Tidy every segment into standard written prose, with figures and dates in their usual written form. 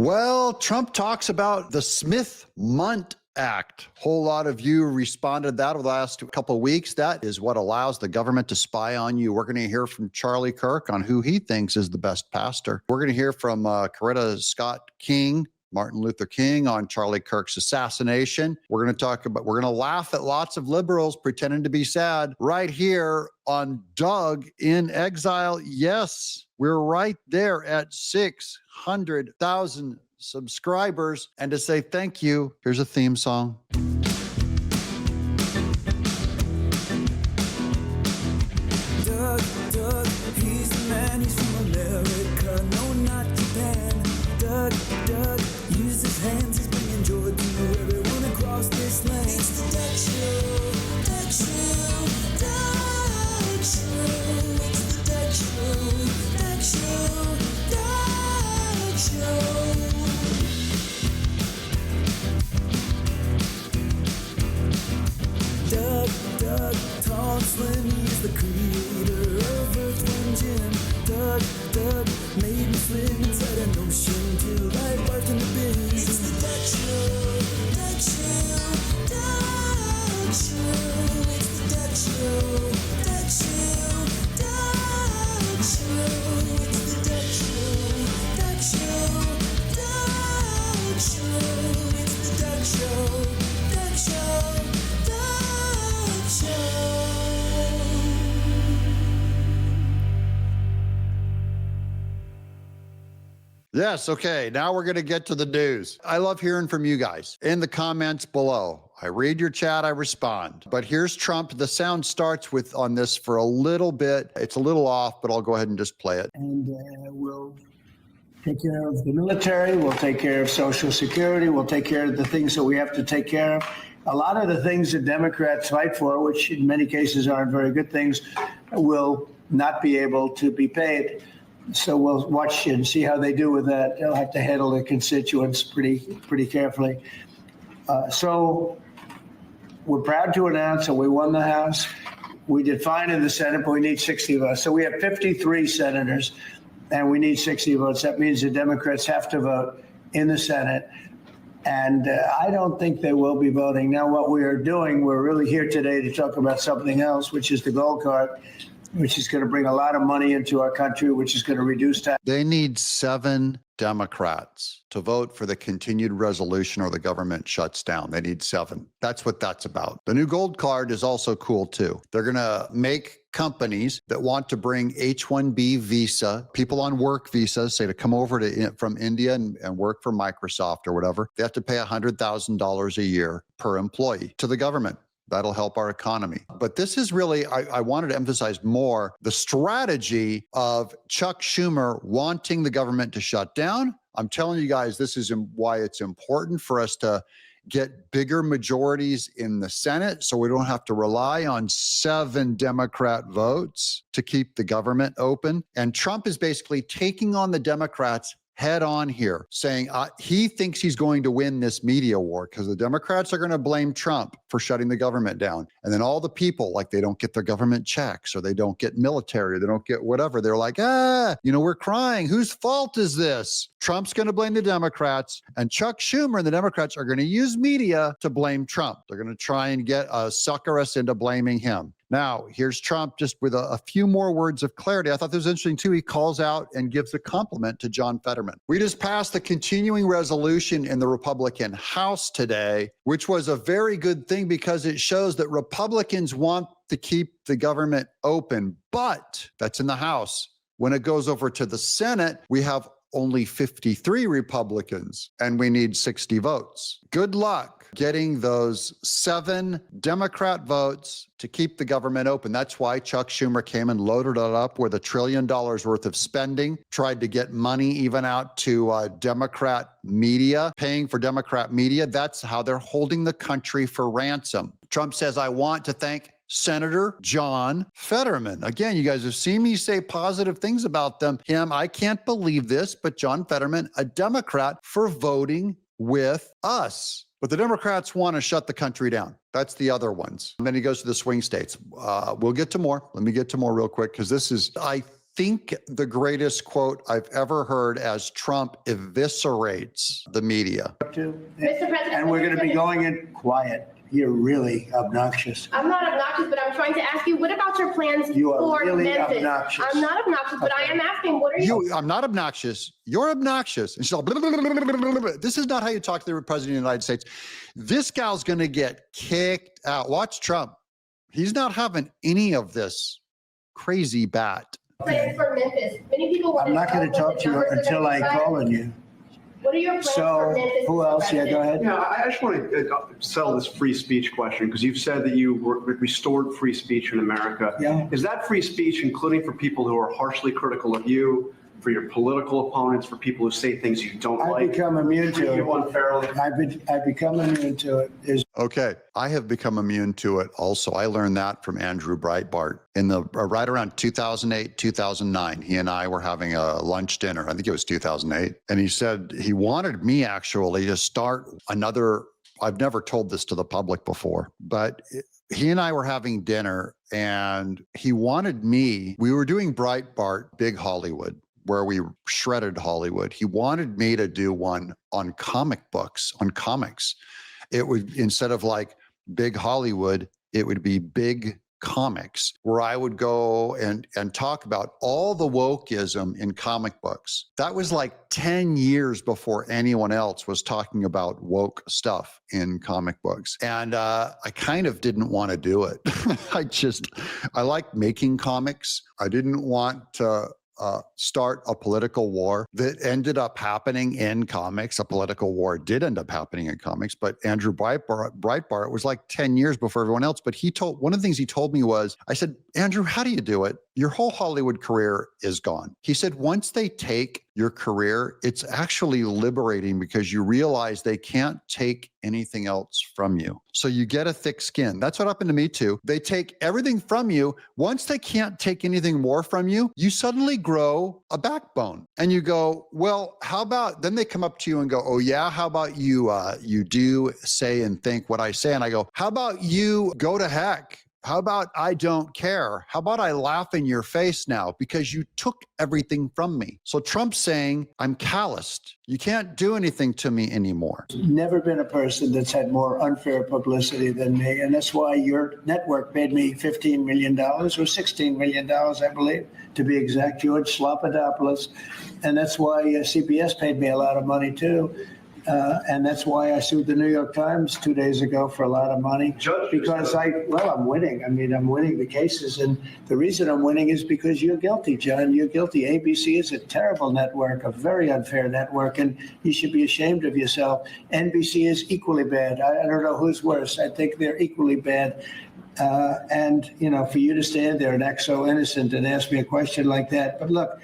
Well, Trump talks about the Smith-Mundt Act. Whole lot of you responded to that over the last couple of weeks. That is what allows the government to spy on you. We're going to hear from Charlie Kirk on who he thinks is the best pastor. We're going to hear from Coretta Scott King, Martin Luther King, on Charlie Kirk's assassination. We're going to laugh at lots of liberals pretending to be sad right here on Doug in Exile. Yes, we're right there at 600,000 subscribers. And to say thank you, here's a theme song. Doug, he's the man, he's from America, no, not Japan. Doug, use his hands, he's bringing joy to everyone across this land. It's the Doug Show, Doug Show, Doug Show. It's the Doug Show, Doug Show, Doug Show. Doug talks when he's the creator of Earth, Wind, Jim. Doug made me swim inside an ocean till I barked in the bin. It's the Doug Show, Doug Show, Doug Show. It's the Doug Show, Doug Show, Doug Show. It's the Doug Show, Doug Show, Doug Show. It's the Doug Show, Doug Show. Yes, okay, now we're going to get to the news. I love hearing from you guys in the comments below. I read your chat, I respond. But here's Trump. The sound starts with on this for a little bit. It's a little off, but I'll go ahead and just play it. And we'll take care of the military, we'll take care of Social Security, we'll take care of the things that we have to take care of. A lot of the things that Democrats fight for, which in many cases aren't very good things, will not be able to be paid. So we'll watch and see how they do with that. They'll have to handle their constituents pretty carefully. So we're proud to announce that we won the House. We did fine in the Senate, but we need 60 votes. So we have 53 senators, and we need 60 votes. That means the Democrats have to vote in the Senate. And I don't think they will be voting. Now, what we are doing, we're really here today to talk about something else, which is the gold card, which is going to bring a lot of money into our country, which is going to reduce tax. They need 7 Democrats to vote for the continued resolution or the government shuts down. They need 7. That's what that's about. The new gold card is also cool too. They're going to make companies that want to bring H-1B visa, people on work visas, say to come over from India and work for Microsoft or whatever, they have to pay $100,000 a year per employee to the government. That'll help our economy. But this is really, I wanted to emphasize more the strategy of Chuck Schumer wanting the government to shut down. I'm telling you guys, this is why it's important for us to get bigger majorities in the Senate so we don't have to rely on 7 Democrat votes to keep the government open. And Trump is basically taking on the Democrats head on here, saying he thinks he's going to win this media war because the Democrats are going to blame Trump for shutting the government down. And then all the people, like they don't get their government checks or they don't get military, or they don't get whatever. They're like, we're crying. Whose fault is this? Trump's going to blame the Democrats, and Chuck Schumer and the Democrats are going to use media to blame Trump. They're going to try and sucker us into blaming him. Now, here's Trump just with a few more words of clarity. I thought this was interesting, too. He calls out and gives a compliment to John Fetterman. We just passed the continuing resolution in the Republican House today, which was a very good thing because it shows that Republicans want to keep the government open. But that's in the House. When it goes over to the Senate, we have only 53 Republicans, and we need 60 votes. Good luck getting those 7 Democrat votes to keep the government open. That's why Chuck Schumer came and loaded it up with $1 trillion worth of spending, tried to get money even out to Democrat media, paying for Democrat media. That's how they're holding the country for ransom. Trump says, I want to thank Senator John Fetterman. Again, you guys have seen me say positive things about him. I can't believe this, but John Fetterman, a Democrat, for voting with us. But the Democrats want to shut the country down. That's the other ones. And then he goes to the swing states. We'll get to more. Let me get to more real quick, because this is, I think the greatest quote I've ever heard as Trump eviscerates the media. Mr. President, And we're going to be going in quiet. You're really obnoxious. I'm not obnoxious, but I'm trying to ask you, what about your plans You are for really Memphis? obnoxious. I'm not obnoxious, but I am asking, what are you? I'm not obnoxious. You're obnoxious. And she's all, blah, blah, blah, blah, blah, blah, blah. This is not how you talk to the president of the United States. This gal's going to get kicked out. Watch Trump. He's not having any of this crazy bat. Plans for Memphis? Many people want I'm not going to talk to you until I call on you. What are your plans for So Memphis? who Mr. else? Yeah, go President? ahead. Yeah, I just want to settle this free speech question, because you've said that you restored free speech in America. Yeah. Is that free speech including for people who are harshly critical of you, for your political opponents, for people who say things you don't I've like? become immune to Treat you it. unfairly? I've become immune to it. Okay, I have become immune to it also. I learned that from Andrew Breitbart in the right around 2008, 2009. He and I were having a lunch dinner. I think it was 2008. And he said he wanted me actually to start another, I've never told this to the public before, but he and I were having dinner and he wanted me, we were doing Breitbart Big Hollywood, where we shredded Hollywood. He wanted me to do one on comic books, on comics. It would, instead of like Big Hollywood, it would be Big Comics, where I would go and talk about all the wokeism in comic books. That was like 10 years before anyone else was talking about woke stuff in comic books. And I kind of didn't want to do it. I like making comics. I didn't want to start a political war that ended up happening in comics. A political war did end up happening in comics, but Andrew Breitbart was like 10 years before everyone else. But one of the things he told me was, I said, Andrew, how do you do it? Your whole Hollywood career is gone. He said, once they take your career, it's actually liberating because you realize they can't take anything else from you. So you get a thick skin. That's what happened to me too. They take everything from you. Once they can't take anything more from you, you suddenly grow a backbone and you go, well, how about, then they come up to you and go, oh yeah, how about you, you do say and think what I say. And I go, how about you go to heck? How about I don't care? How about I laugh in your face now because you took everything from me? So Trump's saying, I'm calloused. You can't do anything to me anymore. Never been a person that's had more unfair publicity than me. And that's why your network paid me $15 million or $16 million, I believe, to be exact, George Slopadopoulos. And that's why CBS paid me a lot of money too. And that's why I sued the New York Times 2 days ago for a lot of money. Because I'm winning. I mean, I'm winning the cases. And the reason I'm winning is because you're guilty, John. You're guilty. ABC is a terrible network, a very unfair network, and you should be ashamed of yourself. NBC is equally bad. I don't know who's worse. I think they're equally bad. And, you know, for you to stand there and act so innocent and ask me a question like that. But look,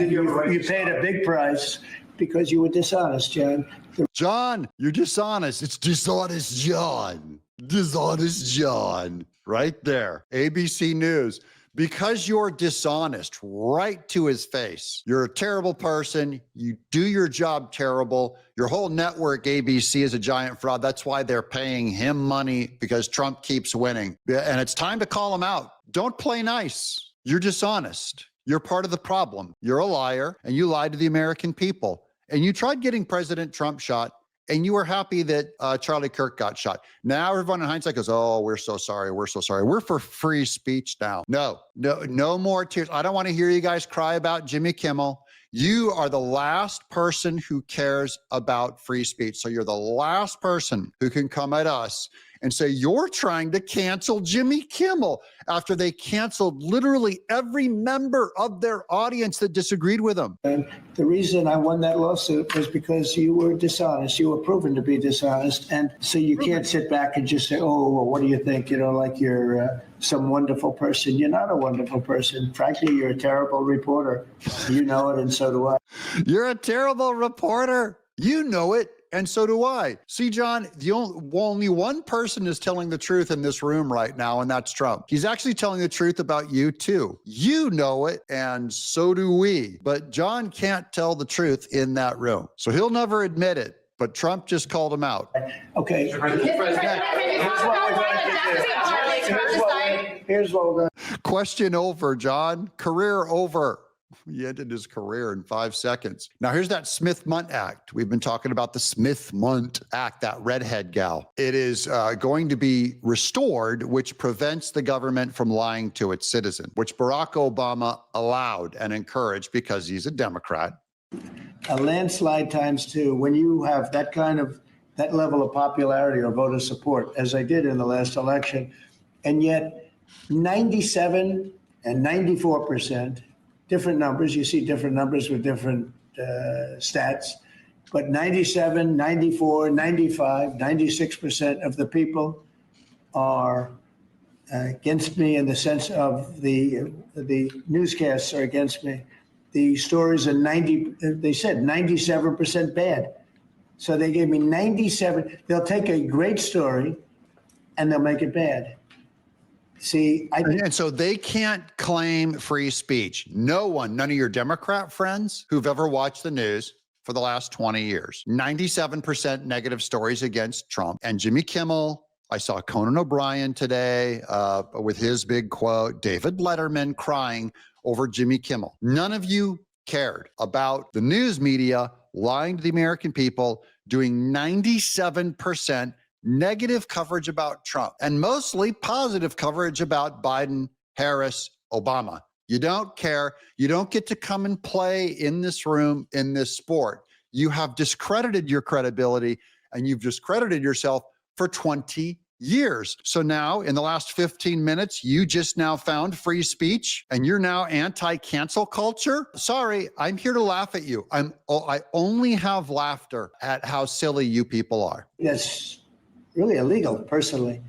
you paid a big price because you were dishonest, John. John, you're dishonest. It's dishonest, John. Dishonest, John. Right there. ABC News. Because you're dishonest, right to his face. You're a terrible person. You do your job terrible. Your whole network, ABC, is a giant fraud. That's why they're paying him money, because Trump keeps winning. And it's time to call him out. Don't play nice. You're dishonest. You're part of the problem. You're a liar, and you lied to the American people. And you tried getting President Trump shot, and you were happy that Charlie Kirk got shot. Now everyone in hindsight goes, oh, we're so sorry. We're so sorry. We're for free speech now. No more tears. I don't want to hear you guys cry about Jimmy Kimmel. You are the last person who cares about free speech. So you're the last person who can come at us and say, you're trying to cancel Jimmy Kimmel after they canceled literally every member of their audience that disagreed with him. And the reason I won that lawsuit was because you were dishonest. You were proven to be dishonest. And so you can't sit back and just say, oh, well, what do you think? You know, like you're some wonderful person. You're not a wonderful person. Frankly, you're a terrible reporter. You know it, and so do I. You're a terrible reporter. You know it. And so do I. See, John, only one person is telling the truth in this room right now, and that's Trump. He's actually telling the truth about you, too. You know it, and so do we. But John can't tell the truth in that room. So he'll never admit it. but Trump just called him out. Okay. Mr. President, can you talk about why the Charlie Kirk side? Here's what we're going to Question over, John. Career over. He ended his career in 5 seconds. Now, here's that Smith-Munt Act. We've been talking about the Smith-Munt Act, that redhead gal. It is going to be restored, which prevents the government from lying to its citizen, which Barack Obama allowed and encouraged because he's a Democrat. a landslide times two. When you have that level of popularity or voter support, as I did in the last election, and yet 97 and 94%, different numbers. You see different numbers with different stats, but 97, 94, 95, 96% of the people are against me in the sense of the newscasts are against me. The stories are they said 97% bad. So they gave me 97. They'll take a great story and they'll make it bad. See, and so they can't claim free speech. No one, none of your Democrat friends who've ever watched the news for the last 20 years, 97% negative stories against Trump. And Jimmy Kimmel, I saw Conan O'Brien today with his big quote, David Letterman crying over Jimmy Kimmel. None of you cared about the news media lying to the American people, doing 97% negative coverage about Trump and mostly positive coverage about Biden, Harris, Obama. You don't care. You don't get to come and play in this room, in this sport. You have discredited your credibility and you've discredited yourself for 20 years. So now in the last 15 minutes, you just now found free speech and you're now anti-cancel culture. Sorry, I'm here to laugh at you. I only have laughter at how silly you people are. that's really illegal, personally.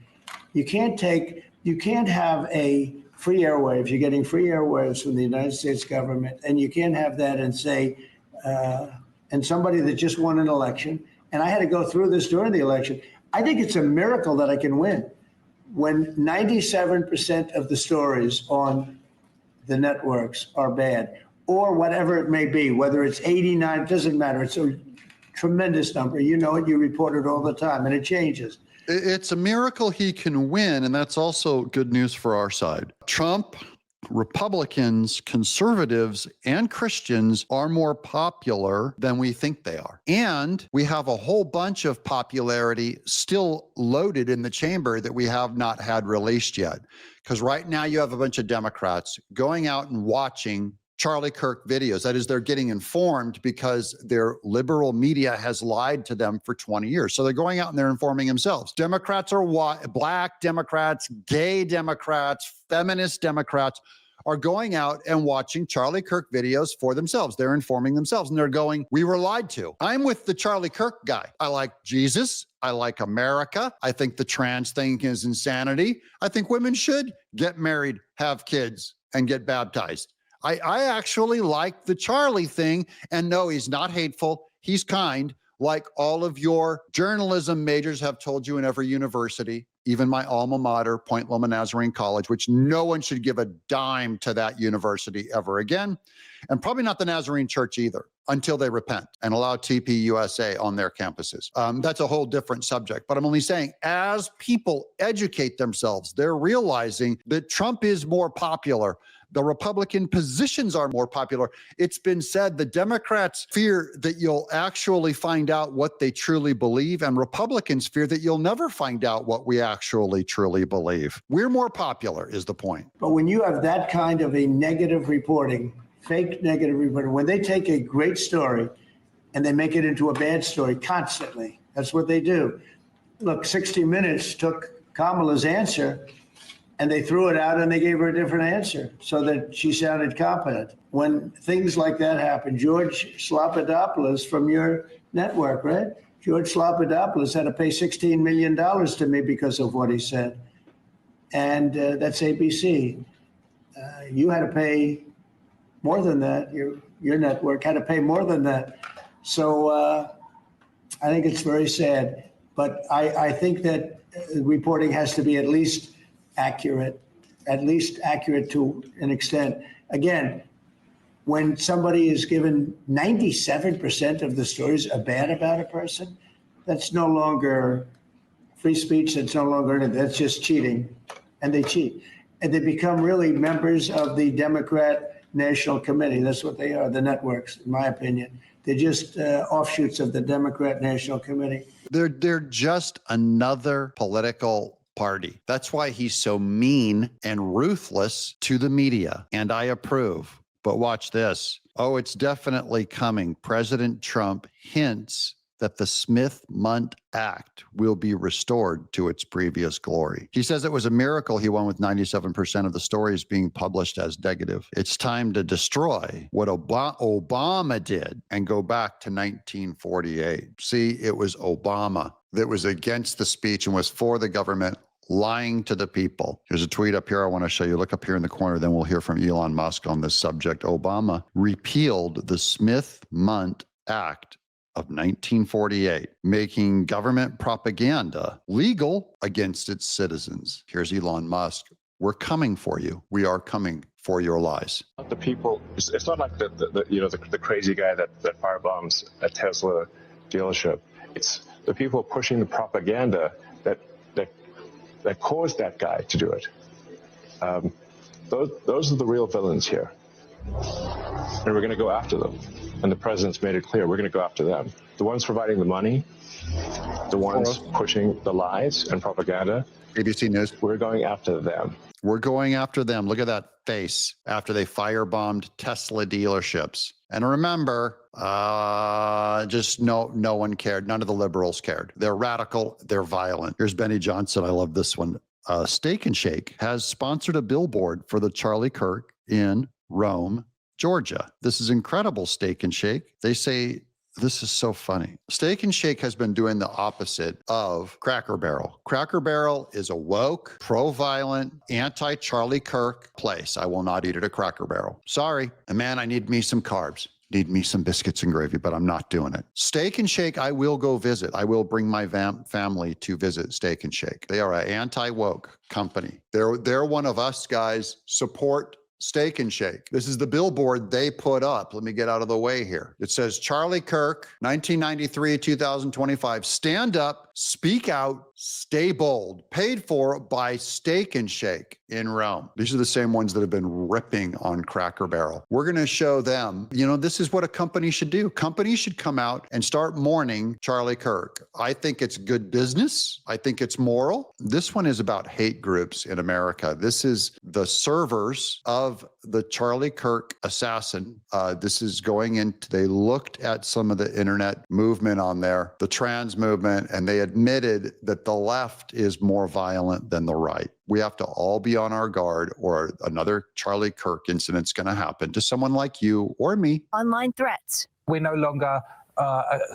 You can't have a free airwaves. You're getting free airwaves from the United States government, and you can't have that and say, and somebody that just won an election, and I had to go through this during the election. I think it's a miracle that I can win when 97% of the stories on the networks are bad, or whatever it may be, whether it's 89, it doesn't matter. It's a tremendous number. You know it, you report it all the time, and it changes. It's a miracle he can win, and that's also good news for our side. Trump, Republicans, conservatives, and Christians are more popular than we think they are. And we have a whole bunch of popularity still loaded in the chamber that we have not had released yet. Because right now you have a bunch of Democrats going out and watching Charlie Kirk videos. That is, they're getting informed because their liberal media has lied to them for 20 years. So they're going out and they're informing themselves. Democrats are black Democrats, gay Democrats, feminist Democrats are going out and watching Charlie Kirk videos for themselves. They're informing themselves and they're going, we were lied to. I'm with the Charlie Kirk guy. I like Jesus. I like America. I think the trans thing is insanity. I think women should get married, have kids, and get baptized. I actually like the Charlie thing, and no, he's not hateful. He's kind, like all of your journalism majors have told you in every university, even my alma mater, Point Loma Nazarene College, which no one should give a dime to that university ever again, and probably not the Nazarene Church either, until they repent and allow TPUSA on their campuses. That's a whole different subject, but I'm only saying as people educate themselves, they're realizing that Trump is more popular. The Republican positions are more popular. It's been said the Democrats fear that you'll actually find out what they truly believe, and Republicans fear that you'll never find out what we actually truly believe. We're more popular is the point. But when you have that kind of a negative reporting, fake negative reporting, when they take a great story and they make it into a bad story constantly, that's what they do. Look, 60 Minutes took Kamala's answer and they threw it out and they gave her a different answer so that she sounded competent. When things like that happen, George Slopadopoulos from your network, right? George Slopadopoulos had to pay $16 million to me because of what he said. And that's ABC. You had to pay more than that. Your network had to pay more than that. So I think it's very sad. But I think that reporting has to be at least accurate to an extent. Again, when somebody is given 97% of the stories are bad about a person, that's no longer free speech. That's no longer, that's just cheating. And they cheat. And they become really members of the Democrat National Committee. That's what they are, the networks, in my opinion. They're just offshoots of the Democrat National Committee. They're just another political party. That's why he's so mean and ruthless to the media. And I approve. But watch this. Oh, it's definitely coming. President Trump hints that the Smith-Mundt Act will be restored to its previous glory. He says it was a miracle he won with 97% of the stories being published as negative. It's time to destroy what Obama did and go back to 1948. See, it was Obama that was against the speech and was for the government lying to the people. Here's a tweet up here I want to show you. Look up here in the corner, then we'll hear from Elon Musk on this subject. Obama repealed the Smith-Mundt Act of 1948, making government propaganda legal against its citizens. Here's Elon Musk. We're coming for you. We are coming for your lies. The people, it's not like the crazy guy that firebombs a Tesla dealership. It's the people pushing the propaganda that caused that guy to do it. Those are the real villains here. And we're going to go after them. And the president's made it clear, we're going to go after them. The ones providing the money, the ones pushing the lies and propaganda. ABC News. We're going after them. We're going after them. Look at that face after they firebombed Tesla dealerships. And remember, just no one cared. None of the liberals cared. They're radical. They're violent. Here's Benny Johnson. I love this one. Steak and Shake has sponsored a billboard for the Charlie Kirk in Rome, Georgia. This is incredible, Steak and Shake. They say, this is so funny. Steak and Shake has been doing the opposite of Cracker Barrel. Cracker Barrel is a woke, pro-violent, anti-Charlie Kirk place. I will not eat at a Cracker Barrel. Sorry. And man, I need me some carbs. Need me some biscuits and gravy, but I'm not doing it. Steak and Shake, I will go visit. I will bring my family to visit Steak and Shake. They are an anti-woke company. They're one of us, guys. Support Steak and Shake. This is the billboard they put up. Let me get out of the way here. It says Charlie Kirk, 1993-2025. Stand up, speak out, stay bold. Paid for by Steak and Shake in Rome. These are the same ones that have been ripping on Cracker Barrel. We're going to show them, this is what a company should do. Companies should come out and start mourning Charlie Kirk. I think it's good business. I think it's moral. This one is about hate groups in America. This is the servers of the Charlie Kirk assassin. This is going into, they looked at some of the internet movement on there, the trans movement, and they admitted that the left is more violent than the right. We have to all be on our guard, or another Charlie Kirk incident's going to happen to someone like you or me. Online threats. We're no longer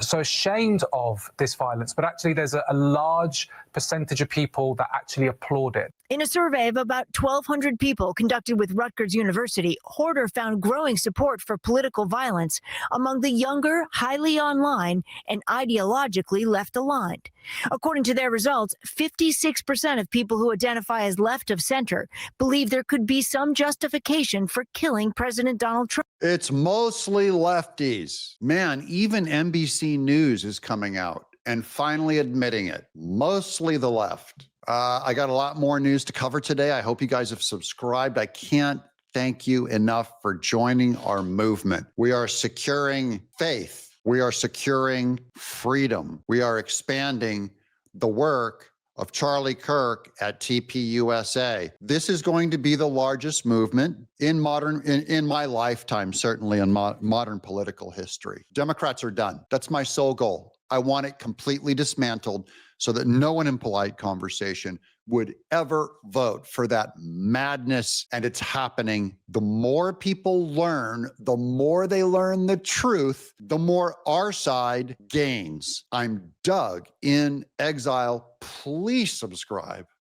so ashamed of this violence, but actually there's a large percentage of people that actually applaud it. In a survey of about 1,200 people conducted with Rutgers University, Horder found growing support for political violence among the younger, highly online, and ideologically left-aligned. According to their results, 56% of people who identify as left of center believe there could be some justification for killing President Donald Trump. It's mostly lefties. Man, even NBC News is coming out and finally admitting it. Mostly the left. I got a lot more news to cover today. I hope you guys have subscribed. I can't thank you enough for joining our movement. We are securing faith. We are securing freedom. We are expanding the work of Charlie Kirk at TPUSA. This is going to be the largest movement in my lifetime, certainly in modern political history. Democrats are done. That's my sole goal. I want it completely dismantled so that no one in polite conversation would ever vote for that madness. And it's happening. The more people learn, the more they learn the truth, the more our side gains. I'm Doug in Exile. Please subscribe.